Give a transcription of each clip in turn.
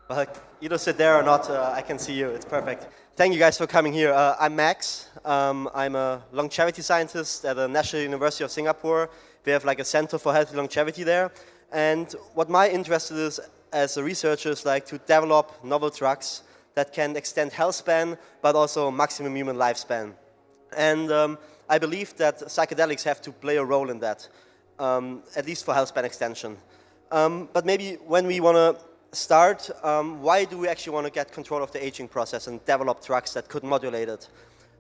Well, either sit there or not, I can see you. It's perfect. Thank you guys for coming here. I'm Max. I'm a longevity scientist at the National University of Singapore. We have like a center for healthy longevity there. And what my interest is as a researcher is like to develop novel drugs that can extend health span, but also maximum human lifespan. And I believe that psychedelics have to play a role in that, at least for health span extension. But maybe when we want to start, why do we actually want to get control of the aging process and develop drugs that could modulate it?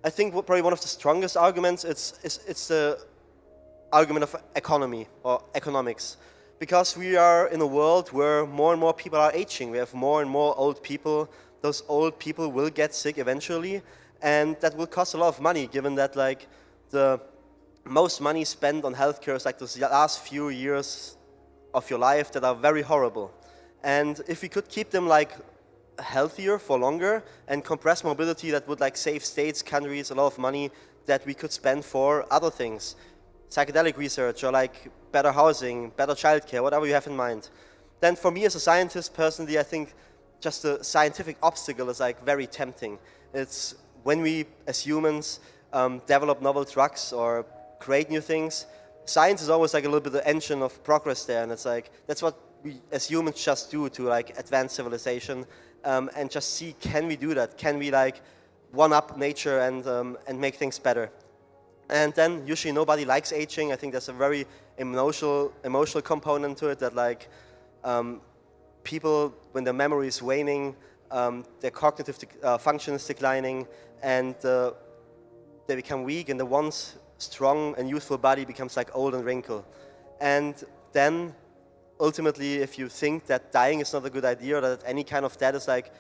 I think probably one of the strongest arguments it's the argument of economy or economics. Because we are in a world where more and more people are aging. We have more and more old people. Those old people will get sick eventually, and that will cost a lot of money, given that like the most money spent on healthcare is like those last few years of your life that are very horrible. And if we could keep them like healthier for longer and compress mobility, that would like save states, countries a lot of money that we could spend for other things. Psychedelic research or like better housing, better childcare, whatever you have in mind. Then for me as a scientist, personally, I think just the scientific obstacle is like very tempting. It's when we as humans develop novel drugs or create new things, science is always like a little bit the engine of progress there, and it's like, that's what we as humans just do to like advance civilization, and just see, can we do that? Can we like one-up nature and make things better? And then usually nobody likes aging. I think there's a very emotional component to it, that like people, when their memory is waning, their cognitive function is declining, and they become weak, and the once strong and youthful body becomes like old and wrinkled. And then ultimately, if you think that dying is not a good idea, or that any kind of death is like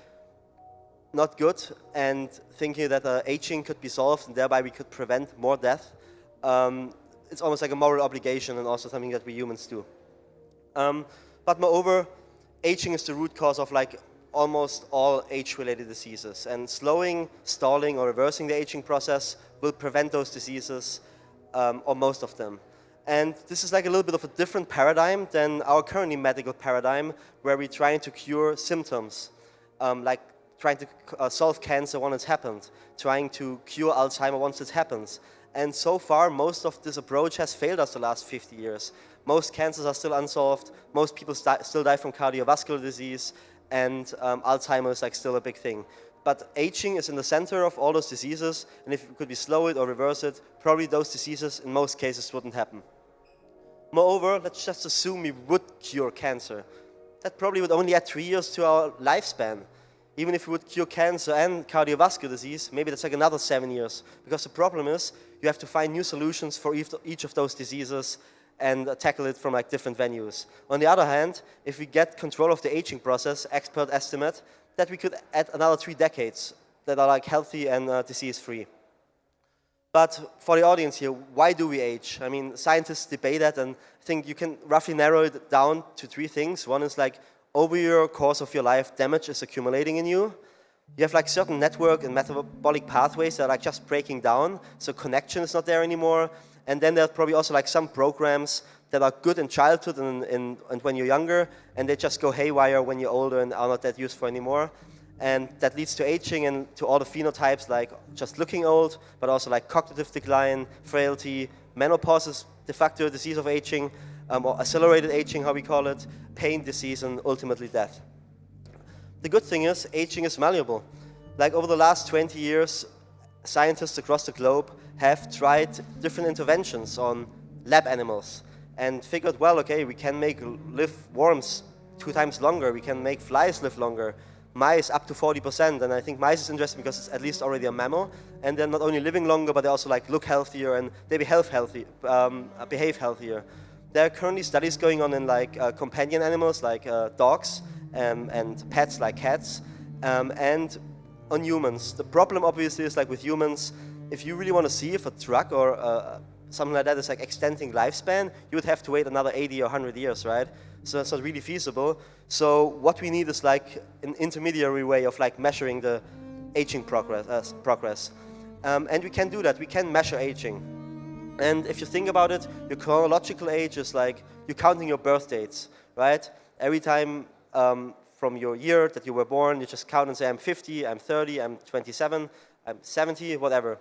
not good, and thinking that aging could be solved and thereby we could prevent more death, it's almost like a moral obligation and also something that we humans do. But moreover, aging is the root cause of like almost all age-related diseases, and slowing, stalling, or reversing the aging process will prevent those diseases, or most of them. And this is like a little bit of a different paradigm than our currently medical paradigm, where we're trying to cure symptoms, like trying to solve cancer once it's happened, trying to cure Alzheimer once it happens. And so far, most of this approach has failed us the last 50 years. Most cancers are still unsolved, most people still die from cardiovascular disease, and Alzheimer is like still a big thing. But aging is in the center of all those diseases, and if could we slow it or reverse it, probably those diseases in most cases wouldn't happen. Moreover, let's just assume we would cure cancer. That probably would only add 3 years to our lifespan. Even if we would cure cancer and cardiovascular disease, maybe that's like another 7 years. Because the problem is, you have to find new solutions for each of those diseases and tackle it from like different venues. On the other hand, if we get control of the aging process, experts estimate that we could add another 3 decades that are like healthy and disease-free. But for the audience here, why do we age? I mean, scientists debate that, and I think you can roughly narrow it down to 3 things. One is like, over your course of your life, damage is accumulating in you. You have like certain network and metabolic pathways that are like just breaking down, so connection is not there anymore. And then there's probably also like some programs that are good in childhood and when you're younger, and they just go haywire when you're older and are not that useful anymore. And that leads to aging and to all the phenotypes, like just looking old, but also like cognitive decline, frailty, menopause is de facto a disease of aging, or accelerated aging, how we call it, pain, disease, and ultimately death. The good thing is, aging is malleable. Like over the last 20 years, scientists across the globe have tried different interventions on lab animals and figured, well, okay, we can make live worms 2 times longer, we can make flies live longer, mice up to 40%, and I think mice is interesting because it's at least already a mammal, and they're not only living longer, but they also like look healthier and they behave healthier. There are currently studies going on in like companion animals like dogs and pets like cats, and on humans. The problem obviously is like with humans, if you really want to see if a drug or something like that is like extending lifespan, you would have to wait another 80 or 100 years, right? So that's not really feasible. So what we need is like an intermediary way of like measuring the aging progress. And we can do that. We can measure aging. And if you think about it, your chronological age is like you're counting your birth dates, right? Every time from your year that you were born, you just count and say, I'm 50, I'm 30, I'm 27, I'm 70, whatever.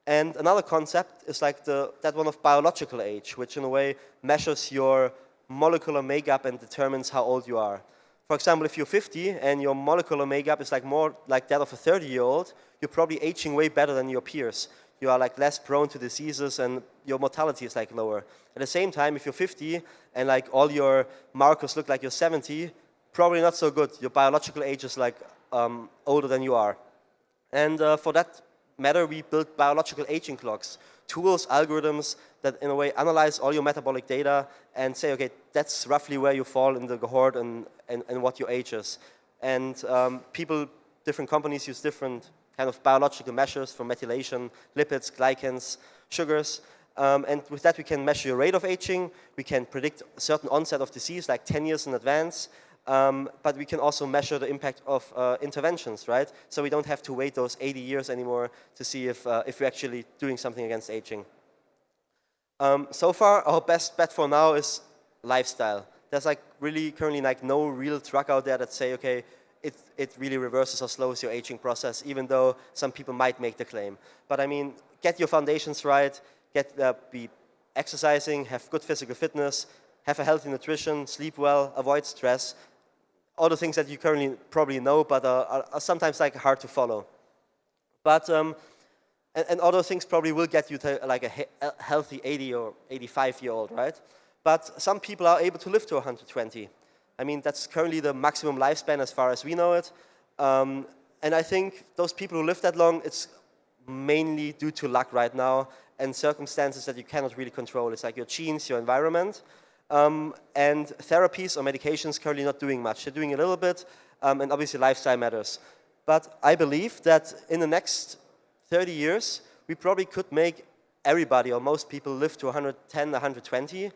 And another concept is like that one of biological age, which in a way measures your molecular makeup and determines how old you are. For example, if you're 50 and your molecular makeup is like more like that of a 30-year-old, you're probably aging way better than your peers. You are like less prone to diseases and your mortality is like lower. At the same time, if you're 50 and like all your markers look like you're 70, probably not so good. Your biological age is like older than you are. And for that matter, we built biological aging clocks, tools, algorithms that in a way analyze all your metabolic data and say, okay, that's roughly where you fall in the cohort and what your age is. And different companies use different kind of biological measures for methylation, lipids, glycans, sugars. And with that, we can measure your rate of aging. We can predict a certain onset of disease, like 10 years in advance. But we can also measure the impact of interventions, right? So we don't have to wait those 80 years anymore to see if we're actually doing something against aging. So far, our best bet for now is lifestyle. There's like really currently like no real drug out there that say, okay, it really reverses or slows your aging process, even though some people might make the claim. But I mean, get your foundations right, be exercising, have good physical fitness, have a healthy nutrition, sleep well, avoid stress, all the things that you currently probably know, but are sometimes like hard to follow. But and all those things probably will get you to like a healthy 80 or 85-year-old, right? But some people are able to live to 120. I mean, that's currently the maximum lifespan as far as we know it. And I think those people who live that long, it's mainly due to luck right now and circumstances that you cannot really control. It's like your genes, your environment. And therapies or medications currently not doing much. They're doing a little bit, and obviously lifestyle matters. But I believe that in the next 30 years, we probably could make everybody or most people live to 110, 120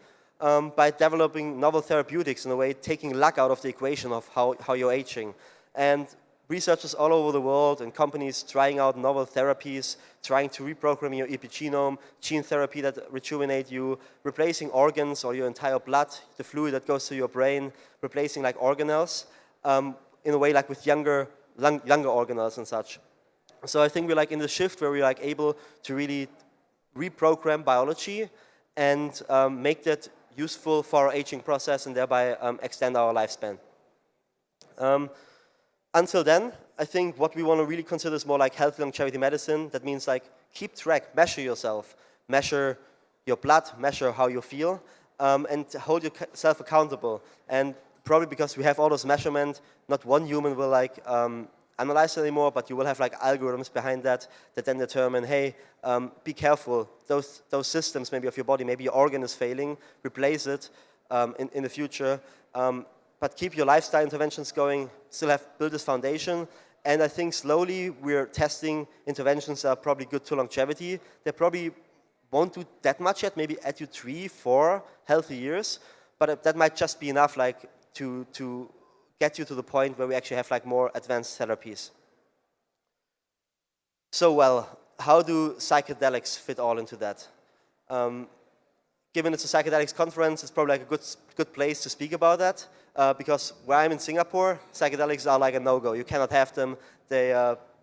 by developing novel therapeutics in a way, taking luck out of the equation of how you're aging. And researchers all over the world and companies trying out novel therapies, trying to reprogram your epigenome, gene therapy that rejuvenate you, replacing organs or your entire blood, the fluid that goes to your brain, replacing like organelles, in a way like with younger organelles and such. So I think we're like in the shift where we're like able to really reprogram biology and make that useful for our aging process and thereby extend our lifespan. Until then, I think what we want to really consider is more like healthy longevity medicine. That means like keep track, measure yourself, measure your blood, measure how you feel, and hold yourself accountable. And probably because we have all those measurements, not one human will like analyze it anymore, but you will have like algorithms behind that then determine, hey, be careful. Those systems maybe of your body, maybe your organ is failing, replace it in the future. But keep your lifestyle interventions going, still have built this foundation. And I think slowly we're testing interventions that are probably good to longevity. They probably won't do that much yet, maybe add you 3, 4 healthy years. But that might just be enough like to get you to the point where we actually have like more advanced therapies. So well, how do psychedelics fit all into that? Given it's a psychedelics conference, it's probably like a good place to speak about that. Because where I'm in Singapore, psychedelics are like a no-go. You cannot have them. They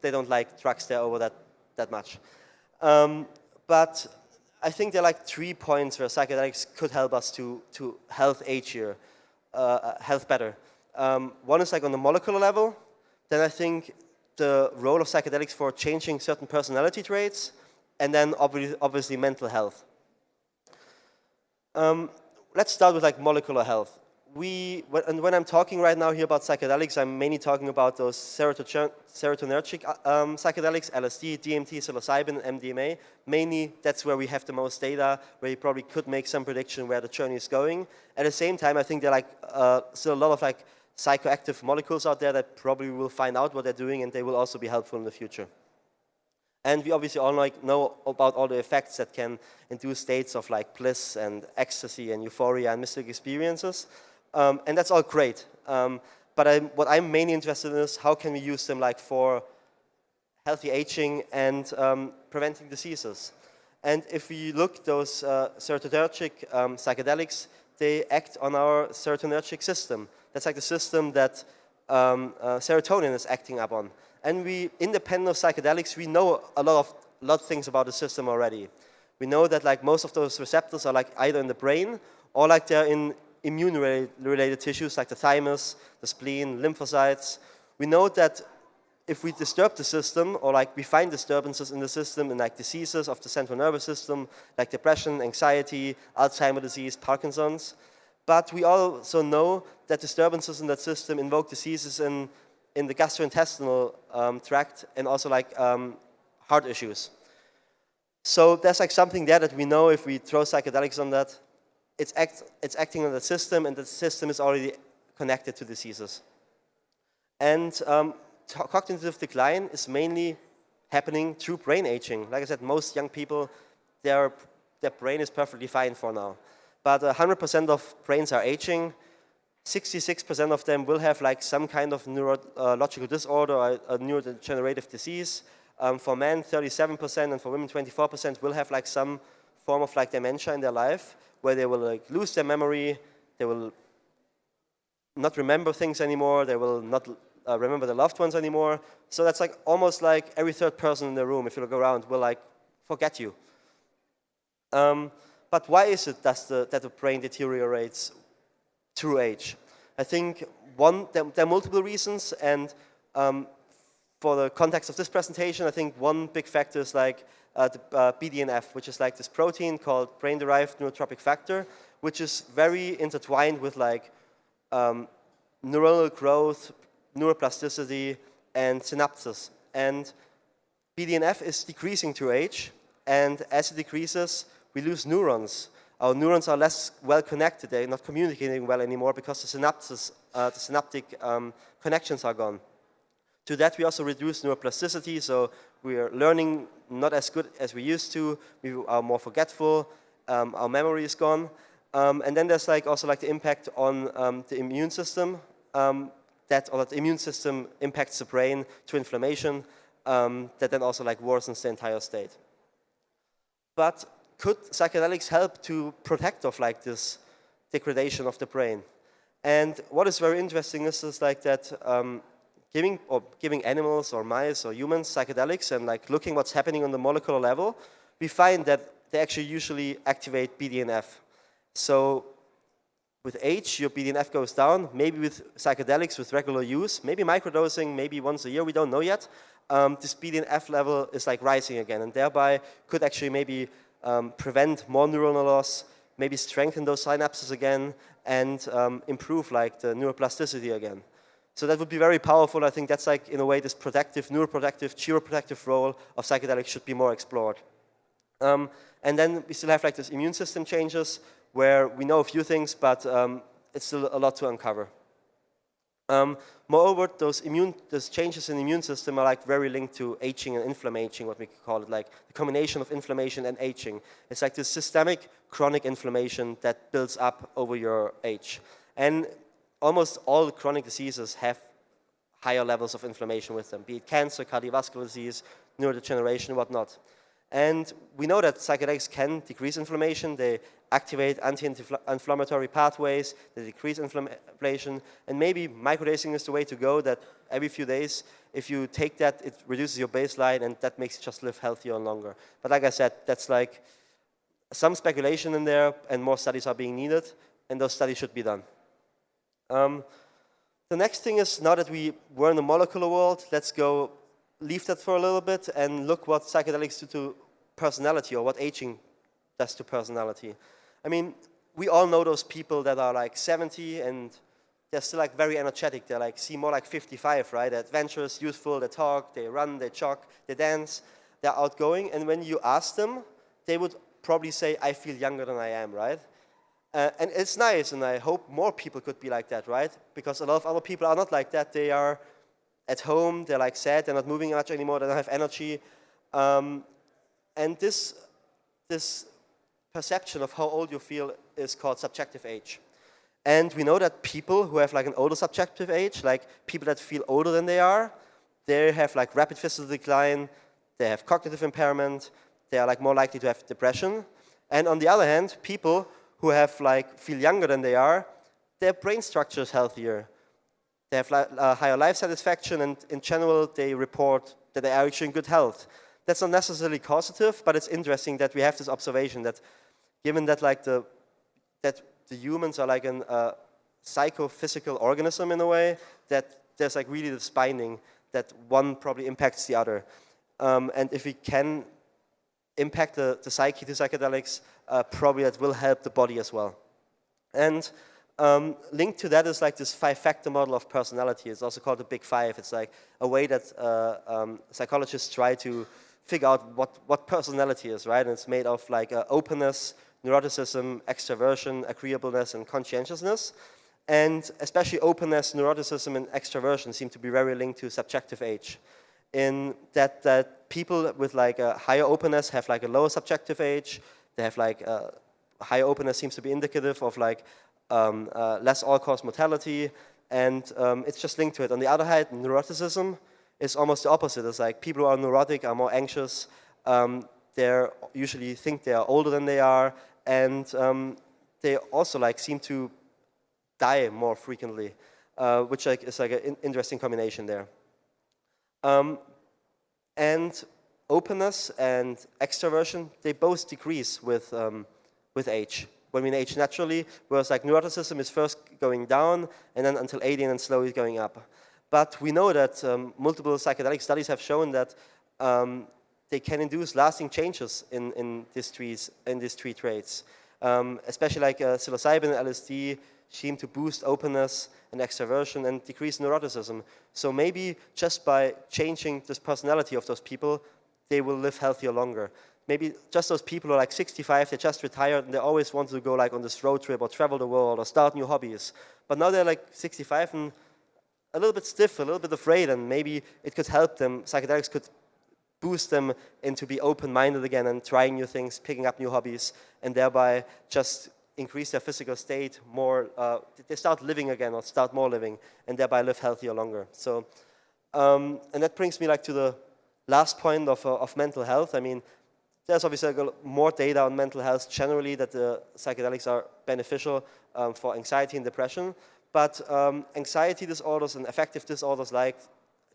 don't like drugs there over that much. But I think there are like 3 points where psychedelics could help us to health agier, health better. One is like on the molecular level. Then I think the role of psychedelics for changing certain personality traits, and then obviously mental health. Let's start with like molecular health. When I'm talking right now here about psychedelics, I'm mainly talking about those serotonergic psychedelics, LSD, DMT, psilocybin, MDMA. Mainly, that's where we have the most data, where you probably could make some prediction where the journey is going. At the same time, I think there are like still a lot of like psychoactive molecules out there that probably will find out what they're doing, and they will also be helpful in the future. And we obviously all know about all the effects that can induce states of like bliss and ecstasy and euphoria and mystic experiences. And that's all great. But what I'm mainly interested in is how can we use them like for healthy aging and preventing diseases. And if we look those serotonergic psychedelics, they act on our serotonergic system. That's like the system that serotonin is acting upon. And we, independent of psychedelics, we know a lot of things about the system already. We know that like most of those receptors are like either in the brain or like they're in immune-related tissues like the thymus, the spleen, lymphocytes. We know that if we disturb the system, or like we find disturbances in the system in like diseases of the central nervous system, like depression, anxiety, Alzheimer's disease, Parkinson's. But we also know that disturbances in that system invoke diseases in the gastrointestinal tract and also like heart issues. So there's like something there that we know if we throw psychedelics on that, it's acting on the system, and the system is already connected to diseases. And cognitive decline is mainly happening through brain aging. Like I said, most young people, their brain is perfectly fine for now. But 100% of brains are aging. 66% of them will have like some kind of neurological disorder or a neurodegenerative disease. For men, 37%, and for women, 24% will have like some form of like dementia in their life, where they will like lose their memory, they will not remember things anymore, they will not remember their loved ones anymore. So that's like almost like every third person in the room, if you look around, will like forget you. But why is it that the brain deteriorates through age? I think there are multiple reasons, and for the context of this presentation, I think one big factor is like the BDNF, which is like this protein called brain-derived neurotrophic factor, which is very intertwined with like neuronal growth, neuroplasticity, and synapses. And BDNF is decreasing through age, and as it decreases, we lose neurons. Our neurons are less well connected, they're not communicating well anymore because the synapses, the synaptic connections are gone. To that, we also reduce neuroplasticity, so we are learning not as good as we used to, we are more forgetful, our memory is gone. And then there's like also like the impact on the immune system, that the immune system impacts the brain to inflammation, that then also like worsens the entire state. But could psychedelics help to protect of like this degradation of the brain? And what is very interesting is like that giving animals or mice or humans psychedelics and like looking what's happening on the molecular level, we find that they actually usually activate BDNF. So with age, your BDNF goes down, maybe with psychedelics, with regular use, maybe microdosing, maybe once a year, we don't know yet. This BDNF level is like rising again, and thereby could actually maybe prevent more neuronal loss, maybe strengthen those synapses again, and improve like the neuroplasticity again. So that would be very powerful. I think that's like, in a way, this protective, neuroprotective, chiroprotective role of psychedelics should be more explored. And then we still have like this immune system changes, where we know a few things, but it's still a lot to uncover. Moreover, those changes in the immune system are like very linked to aging and inflammation, what we call it, like the combination of inflammation and aging. It's like this systemic chronic inflammation that builds up over your age. And almost all chronic diseases have higher levels of inflammation with them, be it cancer, cardiovascular disease, neurodegeneration, whatnot. And we know that psychedelics can decrease inflammation. They activate anti-inflammatory pathways, they decrease inflammation, and maybe microdosing is the way to go, that every few days, if you take that, it reduces your baseline, and that makes you just live healthier and longer. But like I said, that's like some speculation in there, and more studies are being needed, and those studies should be done. The next thing is, now that we were in the molecular world, let's go leave that for a little bit and look what psychedelics do to personality, or what aging does to personality. I mean, we all know those people that are like 70 and they're still like very energetic. They like seem more like 55, right? They're adventurous, youthful, they talk, they run, they jog, they dance, they're outgoing. And when you ask them, they would probably say, I feel younger than I am, right? And it's nice, and I hope more people could be like that, right? Because a lot of other people are not like that. They are at home, they're like sad, they're not moving much anymore, they don't have energy. And this perception of how old you feel is called subjective age. And we know that people who have like an older subjective age, like people that feel older than they have like rapid physical decline, they have cognitive impairment, they are like more likely to have depression. And on the other hand, people who have like feel younger than they are, their brain structure is healthier. They have higher life satisfaction, and in general, they report that they are actually in good health. That's not necessarily causative, but it's interesting that we have this observation that, given that like the humans are like a psychophysical organism in a way, that there's like really this binding that one probably impacts the other. And if we can impact the psyche to psychedelics, probably that will help the body as well. And linked to that is like this 5-factor model of personality. It's also called the Big Five. It's like a way that psychologists try to figure out what personality is, right? And it's made of like openness, neuroticism, extroversion, agreeableness, and conscientiousness. And especially openness, neuroticism, and extroversion seem to be very linked to subjective age. In that people with like a higher openness have like a lower subjective age. They have like higher openness seems to be indicative of like less all-cause mortality, and it's just linked to it. On the other hand, neuroticism is almost the opposite. It's like people who are neurotic are more anxious. They usually think they are older than they are, and they also like seem to die more frequently, which like is like an interesting combination there. And openness and extroversion, they both decrease with age. When we age naturally, whereas like neuroticism is first going down, and then until 80 and then slowly going up. But we know that multiple psychedelic studies have shown that they can induce lasting changes in these three traits. Especially like psilocybin and LSD seem to boost openness and extroversion and decrease neuroticism. So maybe just by changing this personality of those people, they will live healthier longer. Maybe just those people who are like 65, they just retired and they always wanted to go like on this road trip or travel the world or start new hobbies. But now they're like 65 and a little bit stiff, a little bit afraid, and maybe it could help them. Psychedelics could boost them into be open-minded again and trying new things, picking up new hobbies, and thereby just increase their physical state more. They start living again or start more living, and thereby live healthier longer. So, and that brings me like to the last point of mental health. I mean, there's obviously more data on mental health generally that the psychedelics are beneficial for anxiety and depression. But anxiety disorders and affective disorders like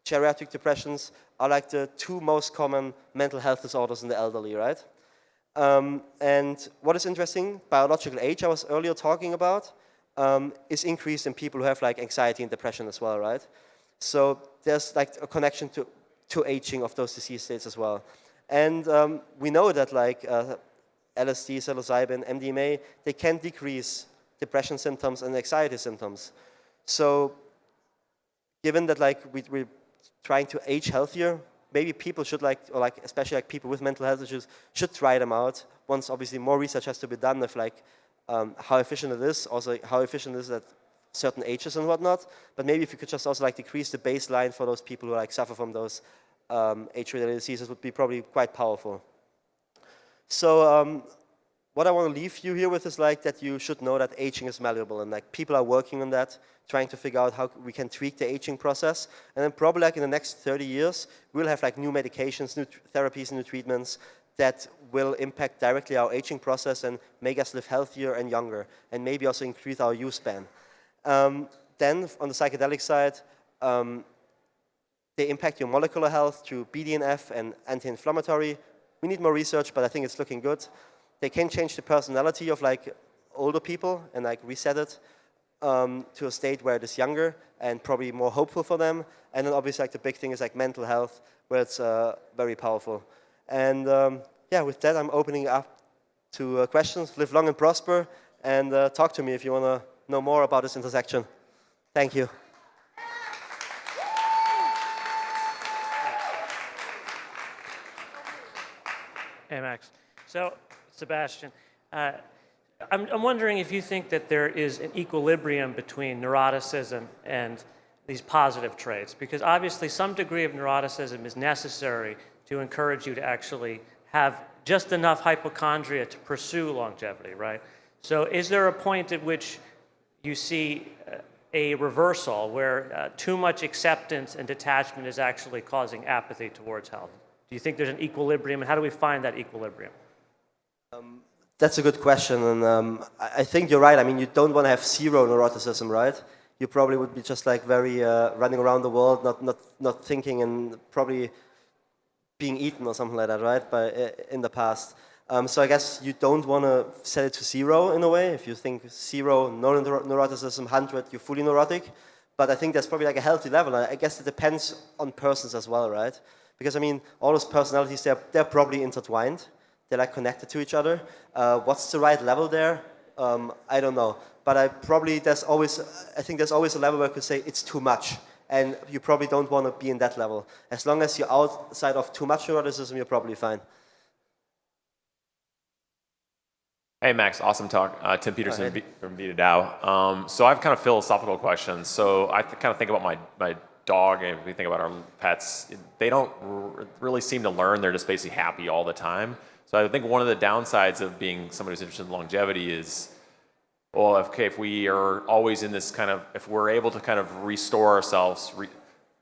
geriatric depressions are like the two most common mental health disorders in the elderly, right? And what is interesting, biological age I was earlier talking about is increased in people who have like anxiety and depression as well, right? So there's like a connection to aging of those disease states as well. And we know that like LSD, psilocybin, MDMA, they can decrease depression symptoms and anxiety symptoms. So given that like we're trying to age healthier, maybe people should like, or like especially like people with mental health issues, should try them out. Once obviously more research has to be done of like how efficient it is, also like how efficient it is at certain ages and whatnot. But maybe if you could just also like decrease the baseline for those people who like suffer from those age-related diseases would be probably quite powerful. So what I want to leave you here with is like that you should know that aging is malleable, and like people are working on that, trying to figure out how we can tweak the aging process. And then probably like in the next 30 years, we'll have like new medications, new therapies, new treatments that will impact directly our aging process and make us live healthier and younger, and maybe also increase our use span. Then on the psychedelic side, they impact your molecular health through BDNF and anti-inflammatory. We need more research, but I think it's looking good. They can change the personality of like older people and like reset it to a state where it is younger and probably more hopeful for them. And then obviously like the big thing is like mental health, where it's very powerful. And yeah, with that I'm opening up to questions. Live long and prosper, and talk to me if you want to know more about this intersection. Thank you. Hey, Max. So, Sebastian, I'm wondering if you think that there is an equilibrium between neuroticism and these positive traits, because obviously some degree of neuroticism is necessary to encourage you to actually have just enough hypochondria to pursue longevity, right? So is there a point at which you see a reversal where too much acceptance and detachment is actually causing apathy towards health? Do you think there's an equilibrium, and how do we find that equilibrium? That's a good question, and I think you're right. I mean, you don't want to have zero neuroticism, right? You probably would be just like very running around the world, not thinking, and probably being eaten or something like that, right? In the past. So I guess you don't want to set it to zero in a way. If you think zero, no neuroticism, 100, you're fully neurotic. But I think there's probably like a healthy level. I guess it depends on persons as well, right? Because I mean, all those personalities, they're probably intertwined. They're like connected to each other. What's the right level there? I don't know. But I think there's always a level where I could say it's too much. And you probably don't want to be in that level. As long as you're outside of too much neuroticism, you're probably fine. Hey Max, awesome talk. Tim Peterson from VitaDAO. So I have kind of philosophical questions. So I kind of think about my dog, and if we think about our pets, they don't really seem to learn. They're just basically happy all the time. So I think one of the downsides of being someone who's interested in longevity is, well, if we are always in this kind of, if we're able to kind of restore ourselves,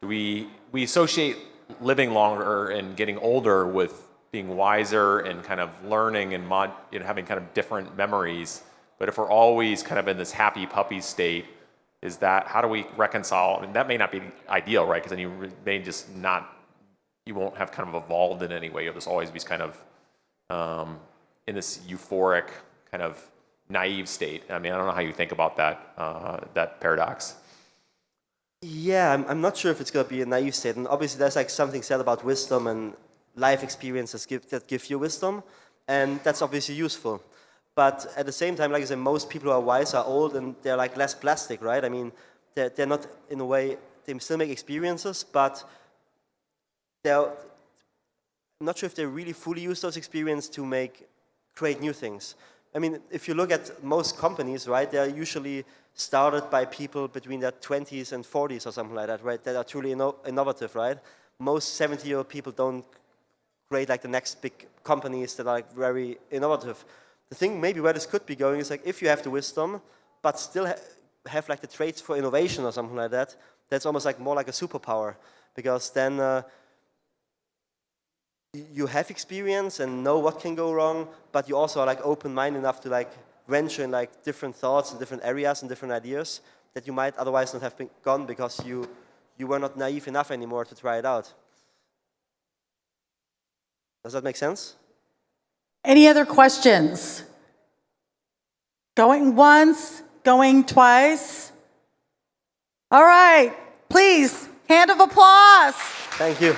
we associate living longer and getting older with being wiser and kind of learning and having kind of different memories. But if we're always kind of in this happy puppy state, how do we reconcile? I mean, that may not be ideal, right? Because then you may just you won't have kind of evolved in any way. You'll just always be kind of in this euphoric kind of naive state. I mean, I don't know how you think about that paradox. Yeah, I'm not sure if it's going to be a naive state. And obviously there's like something said about wisdom and life experiences that give you wisdom. And that's obviously useful. But at the same time, like I said, most people who are wise are old and they're like less plastic, right? I mean, they're not, in a way, they still make experiences, but I'm not sure if they really fully use those experiences to create new things. I mean, if you look at most companies, right, they're usually started by people between their 20s and 40s or something like that, right, that are truly innovative, right? Most 70-year-old people don't create like the next big companies that are like very innovative. The thing maybe where this could be going is like if you have the wisdom, but still have like the traits for innovation or something like that, that's almost like more like a superpower, because then you have experience and know what can go wrong, but you also are like open-minded enough to like venture in like different thoughts and different areas and different ideas that you might otherwise not have gone because you were not naive enough anymore to try it out. Does that make sense? Any other questions? Going once, going twice. All right, please, hand of applause. Thank you.